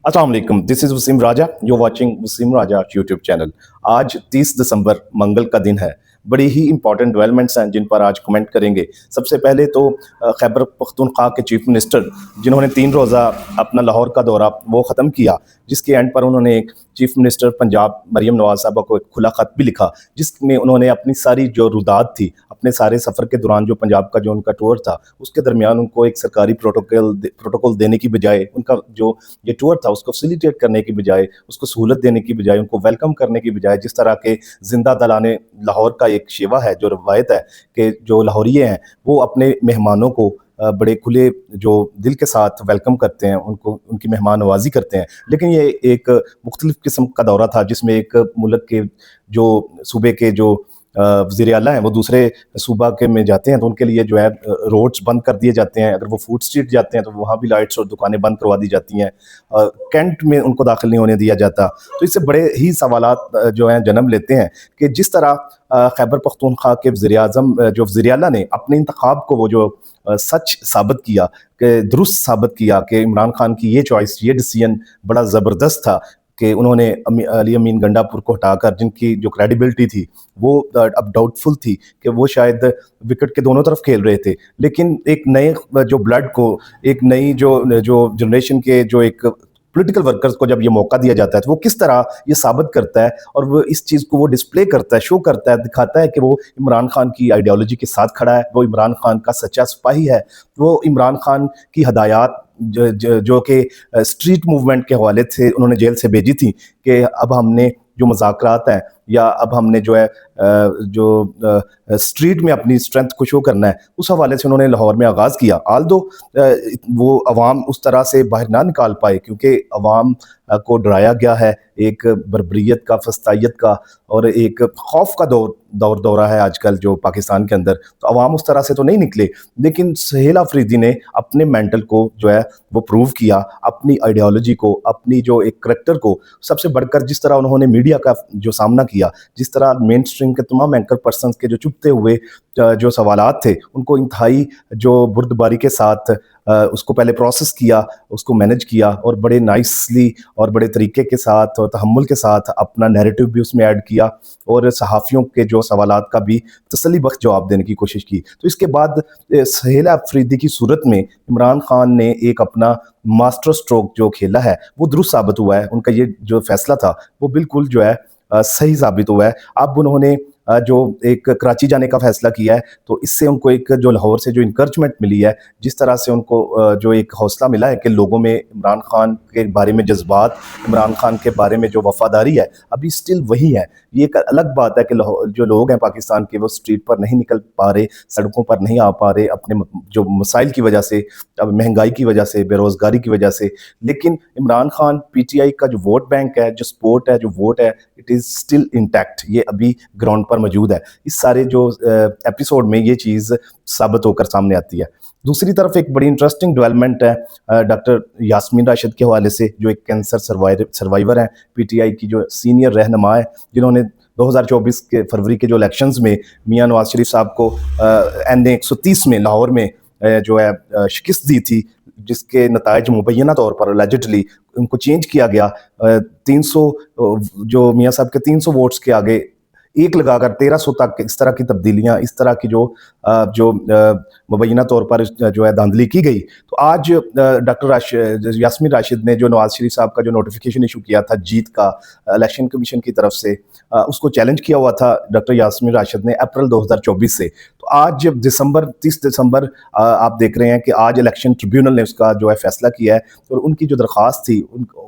अस्सलाम वालेकुम, this is Wasim Raja, you watching Wasim Raja YouTube channel. आज 30 दिसंबर मंगल का दिन है। बड़ी ही इंपॉर्टेंट डेवलपमेंट्स हैं जिन पर आज कमेंट करेंगे। सबसे पहले तो खैबर पख्तूनख्वा के चीफ मिनिस्टर जिन्होंने 3 रोज़ा अपना लाहौर का दौरा वो ख़त्म किया, जिसके एंड पर उन्होंने एक चीफ मिनिस्टर पंजाब मरियम नवाज़ साहबा को एक खुला ख़त भी लिखा, जिसमें उन्होंने अपनी सारी जो रुदात थी, अपने सारे सफ़र के दौरान जो पंजाब का जो उनका टूर था, उसके दरमियान उनको एक सरकारी प्रोटोकॉल देने की बजाय, उनका जो ये टूर था उसको फैसिलिटेट करने की बजाय, उसको सहूलत देने की बजाय, उनको वेलकम करने की बजाय, जिस तरह के जिंदा दलाने लाहौर का एक शेवा है, जो रवायत है कि जो लाहौरिये हैं वो अपने मेहमानों को बड़े खुले जो दिल के साथ वेलकम करते हैं, उनको उनकी मेहमान नवाजी करते हैं। लेकिन ये एक मुख्तलिफ किस्म का दौरा था, जिसमें एक मुल्क के जो सूबे के जो वज़ीर आला हैं वो दूसरे सूबा के में जाते हैं तो उनके लिए जो है रोड्स बंद कर दिए जाते हैं। अगर वो फूड स्ट्रीट जाते हैं तो वहाँ भी लाइट्स और दुकानें बंद करवा दी जाती हैं। कैंट में उनको दाखिल नहीं होने दिया जाता। तो इससे बड़े ही सवालात जो हैं जन्म लेते हैं कि जिस तरह खैबर पख्तूनख्वा के वज़ीर-ए-आज़म जो वज़ीर आला ने अपने इंतखाब को वो जो सच साबित किया, कि दुरुस्त साबित किया कि इमरान खान की ये चॉइस, ये डिसीजन बड़ा ज़बरदस्त था कि उन्होंने अली अमीन गंडापुर को हटाकर, जिनकी जो क्रेडिबिलिटी थी वो अब डाउटफुल थी कि वो शायद विकेट के दोनों तरफ खेल रहे थे, लेकिन एक नए जो ब्लड को, एक नई जो जो जनरेशन के जो एक पॉलिटिकल वर्कर्स को जब ये मौका दिया जाता है तो वो किस तरह ये साबित करता है और वो इस चीज़ को वो डिस्प्ले करता है, शो करता है, दिखाता है कि वो इमरान खान की आइडियोलॉजी के साथ खड़ा है, वो इमरान खान का सच्चा सिपाही है, वो इमरान खान की हदायत जो कि स्ट्रीट मूवमेंट के हवाले से उन्होंने जेल से भेजी थी कि अब हमने जो मुज़ाकरात हैं या अब हमने जो है स्ट्रीट में अपनी स्ट्रेंथ को शो करना है, उस हवाले से उन्होंने लाहौर में आगाज़ किया। आल्दो वो अवाम उस तरह से बाहर ना निकाल पाए क्योंकि अवाम को डराया गया है एक बर्बरियत का, फस्तायत का और एक खौफ का दौरा है आजकल जो पाकिस्तान के अंदर, तो अवाम उस तरह से तो नहीं निकले। लेकिन सुहेल अफरीदी ने अपने मेंटल को जो है वो प्रूव किया, अपनी आइडियोलॉजी को, अपनी जो एक करैक्टर को, सबसे बढ़कर जिस तरह उन्होंने मीडिया का जो सामना किया, जिस तरह मेन स्ट्रीम के तमाम एंकर पर्सन्स के जो चुभते हुए जो सवालात थे उनको इंतहाई जो बुर्दबारी के साथ उसको पहले प्रोसेस किया, उसको मैनेज किया और बड़े नाइसली और बड़े तरीके के साथ और तहम्मुल के साथ अपना नैरेटिव भी उसमें ऐड किया और सहाफ़ियों के जो सवालात का भी तसल्ली बख्श जवाब देने की कोशिश की। तो इसके बाद सुहेल अफरीदी की सूरत में इमरान खान ने एक अपना मास्टर स्ट्रोक जो खेला है वो दुरुस्त साबित हुआ है। उनका ये जो फैसला था वो बिल्कुल जो है सही साबित हुआ है। अब उन्होंने जो एक कराची जाने का फैसला किया है तो इससे उनको एक जो लाहौर से जो इंकरेजमेंट मिली है, जिस तरह से उनको जो एक हौसला मिला है कि लोगों में इमरान खान के बारे में जज्बात, इमरान खान के बारे में जो वफादारी है अभी स्टिल वही है। ये एक अलग बात है कि जो लोग हैं पाकिस्तान के वो स्ट्रीट पर नहीं निकल पा रहे, सड़कों पर नहीं आ पा रहे अपने जो मसाइल की वजह से, अब महंगाई की वजह से, बेरोज़गारी की वजह से, लेकिन इमरान खान पीटीआई का जो वोट बैंक है, जो सपोर्ट है, जो वोट है, इट इज़ स्टिल इंटैक्ट। ये अभी ग्राउंड पर मौजूद है। इस सारे जो एपिसोड में ये चीज़ साबित होकर सामने आती है। दूसरी तरफ एक बड़ी इंटरेस्टिंग डेवलपमेंट है डॉक्टर यास्मीन राशिद के हवाले से, जो एक कैंसर सर्वाइवर हैं, पीटीआई की जो सीनियर रहनुमा है, जिन्होंने 2024 के फरवरी के जो इलेक्शंस में मियां नवाज शरीफ साहब को NA 130 में लाहौर में जो है शिकस्त दी थी, जिसके नतायज मुबैना तौर पर एलिजिडली उनको चेंज किया गया। 300 जो मियां साहब के 300 वोट्स के आगे एक लगाकर 1300 तक इस तरह की तब्दीलियां, इस तरह की जो मुबैना तौर पर जो है धांधली की गई। तो आज डॉक्टर यास्मीन राशिद ने जो नवाज शरीफ साहब का जो नोटिफिकेशन इशू किया था जीत का इलेक्शन कमीशन की तरफ से, उसको चैलेंज किया हुआ था डॉक्टर यास्मीन राशिद ने अप्रैल 2024 से। तो आज 30 दिसंबर आप देख रहे हैं कि आज इलेक्शन ट्रिब्यूनल ने उसका जो है फैसला किया है और उनकी जो दरख्वास्त थी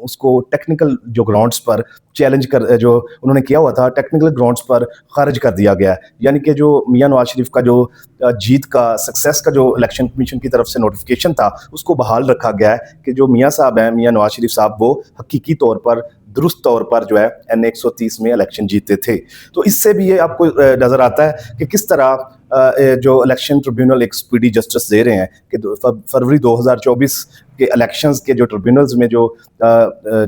उसको टेक्निकल जो ग्राउंड्स पर चैलेंज कर, जो उन्होंने किया हुआ था, टेक्निकल ग्राउंड्स पर खारिज कर दिया गया है। यानी कि जो मियां नवाज शरीफ का जो जीत का, सक्सेस का जो इलेक्शन कमीशन की तरफ से नोटिफिकेशन था उसको बहाल रखा गया है कि जो मियां साहब हैं, मियां नवाज शरीफ साहब, वो हकीकी तौर पर, दुरुस्त तौर पर जो है NA 130 में इलेक्शन जीते थे। तो इससे भी ये आपको नज़र आता है कि किस तरह जो इलेक्शन ट्रिब्यूनल एक स्पीडी जस्टिस दे रहे हैं कि फरवरी 2024 के इलेक्शंस के जो ट्रिब्यूनल्स में जो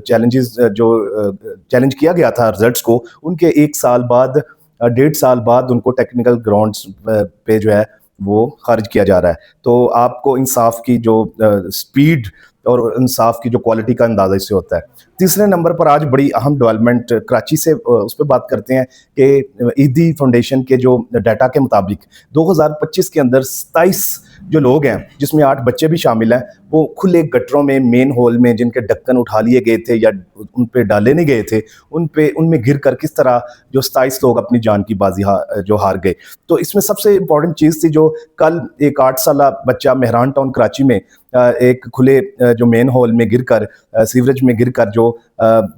चैलेंज किया गया था रिजल्ट्स को, उनके 1 साल बाद, 1.5 साल बाद उनको टेक्निकल ग्राउंड्स पे जो है वो खारिज किया जा रहा है। तो आपको इंसाफ की जो स्पीड اور انصاف کی جو کوالٹی کا اندازہ اس سے ہوتا ہے. تیسرے نمبر پر آج بڑی اہم ڈیولپمنٹ کراچی سے اس پہ بات کرتے ہیں کہ ایدی فاؤنڈیشن کے جو ڈیٹا کے مطابق 2025 کے اندر 27 جو لوگ ہیں جس میں 8 بچے بھی شامل ہیں وہ کھلے گٹروں میں مین ہول میں جن کے ڈھکن اٹھا لیے گئے تھے یا ان پہ ڈالے نہیں گئے تھے ان میں گر کر کس طرح جو 27 لوگ اپنی جان کی بازی جو ہار گئے. تو اس میں سب سے امپورٹنٹ چیز تھی جو کل ایک 8 سالہ بچہ مہران ٹاؤن کراچی میں ایک کھلے جو مین ہول میں گر کر سیوریج میں گر کر جو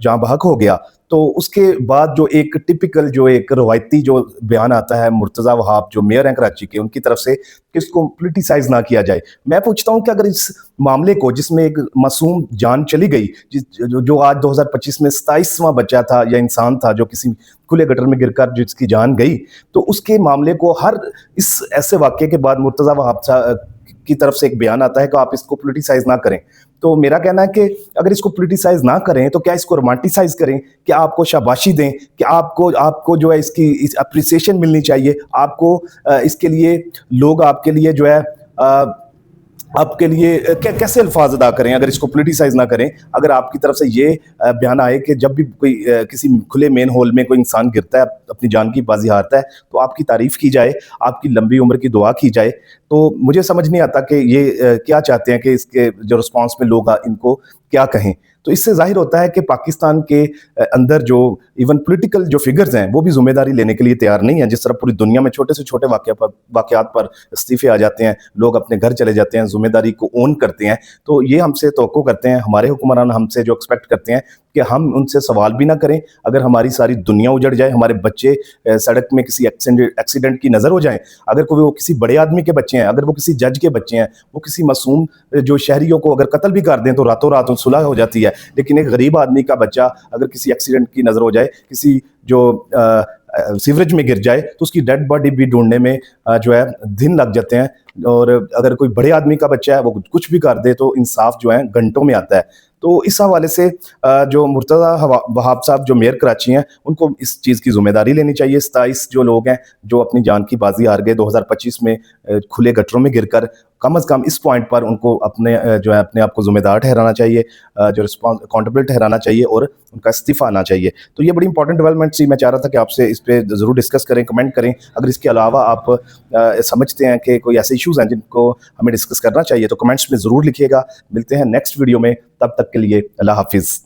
جاں بحق ہو گیا. تو اس کے بعد جو ایک ٹپیکل جو ایک روایتی جو بیان آتا ہے مرتضی وہاب جو میئر ہیں کراچی کے ان کی طرف سے کہ اس کو پولیٹیسائز نہ کیا جائے. میں پوچھتا ہوں کہ اگر اس معاملے کو جس میں ایک معصوم جان چلی گئی جو آج 2025 میں 27واں بچہ تھا یا انسان تھا جو کسی کھلے گٹر میں گر کر جس کی جان گئی, تو اس کے معاملے کو ہر اس ایسے واقعے کے بعد مرتضی وہاب کی طرف سے ایک بیان آتا ہے کہ آپ اس کو پولیٹیسائز نہ کریں. تو میرا کہنا ہے کہ اگر اس کو پولیٹیسائز نہ کریں تو کیا اس کو رومانٹیسائز کریں, کہ آپ کو شاباشی دیں, کہ آپ کو جو ہے اس کی اپریسیشن ملنی چاہیے, آپ کو اس کے لیے لوگ آپ کے لیے جو ہے آپ کے لیے کیسے الفاظ ادا کریں اگر اس کو پولیٹیسائز نہ کریں. اگر آپ کی طرف سے یہ بیان آئے کہ جب بھی کوئی کسی کھلے مین ہول میں کوئی انسان گرتا ہے اپنی جان کی بازی ہارتا ہے تو آپ کی تعریف کی جائے, آپ کی لمبی عمر کی دعا کی جائے, تو مجھے سمجھ نہیں آتا کہ یہ کیا چاہتے ہیں کہ اس کے جو رسپانس میں لوگ ان کو کیا کہیں. تو اس سے ظاہر ہوتا ہے کہ پاکستان کے اندر جو ایون پولیٹیکل جو فگرز ہیں وہ بھی ذمہ داری لینے کے لیے تیار نہیں ہیں. جس طرح پوری دنیا میں چھوٹے سے چھوٹے واقعات پر استعفے آ جاتے ہیں, لوگ اپنے گھر چلے جاتے ہیں, ذمہ داری کو اون کرتے ہیں, تو یہ ہم سے توقع کرتے ہیں, ہمارے حکمران ہم سے جو ایکسپیکٹ کرتے ہیں کہ ہم ان سے سوال بھی نہ کریں. اگر ہماری ساری دنیا اجڑ جائے, ہمارے بچے سڑک میں کسی ایکسیڈنٹ کی نظر ہو جائیں, اگر کوئی وہ کسی بڑے آدمی کے بچے ہیں, اگر وہ کسی جج کے بچے ہیں, وہ کسی معصوم جو شہریوں کو اگر قتل بھی کر دیں تو راتوں رات صلح ہو جاتی ہے, لیکن ایک غریب آدمی کا بچہ اگر کسی ایکسیڈنٹ کی نظر ہو جائے, کسی جو سیوریج میں گر جائے, تو اس کی ڈیڈ باڈی بھی ڈھونڈنے میں جو ہے دن لگ جاتے ہیں. اور اگر کوئی بڑے آدمی کا بچہ ہے وہ کچھ بھی کر دے تو انصاف جو ہے گھنٹوں میں آتا ہے. تو اس حوالے سے جو مرتضی وہاب صاحب جو میئر کراچی ہیں ان کو اس چیز کی ذمہ داری لینی چاہیے. 27 جو لوگ ہیں جو اپنی جان کی بازی ہار گئے 2025 میں کھلے گٹروں میں گر کر, کم از کم اس پوائنٹ پر ان کو اپنے آپ کو ذمہ دار ٹھہرانا چاہیے, جو اکاؤنٹیبل ٹھہرانا چاہیے اور ان کا استعفیٰ آنا چاہیے. تو یہ بڑی انپورٹنٹ ڈیولپمنٹ تھی, میں چاہ رہا تھا کہ آپ سے اس پہ ضرور ڈسکس کریں, کمنٹ کریں. اگر اس کے علاوہ آپ سمجھتے ہیں کہ کوئی ایسے ایشوز ہیں جن کو ہمیں ڈسکس کرنا چاہیے تو کمنٹس میں ضرور لکھیے گا. ملتے ہیں نیکسٹ ویڈیو میں, تب تک کے لیے اللہ حافظ.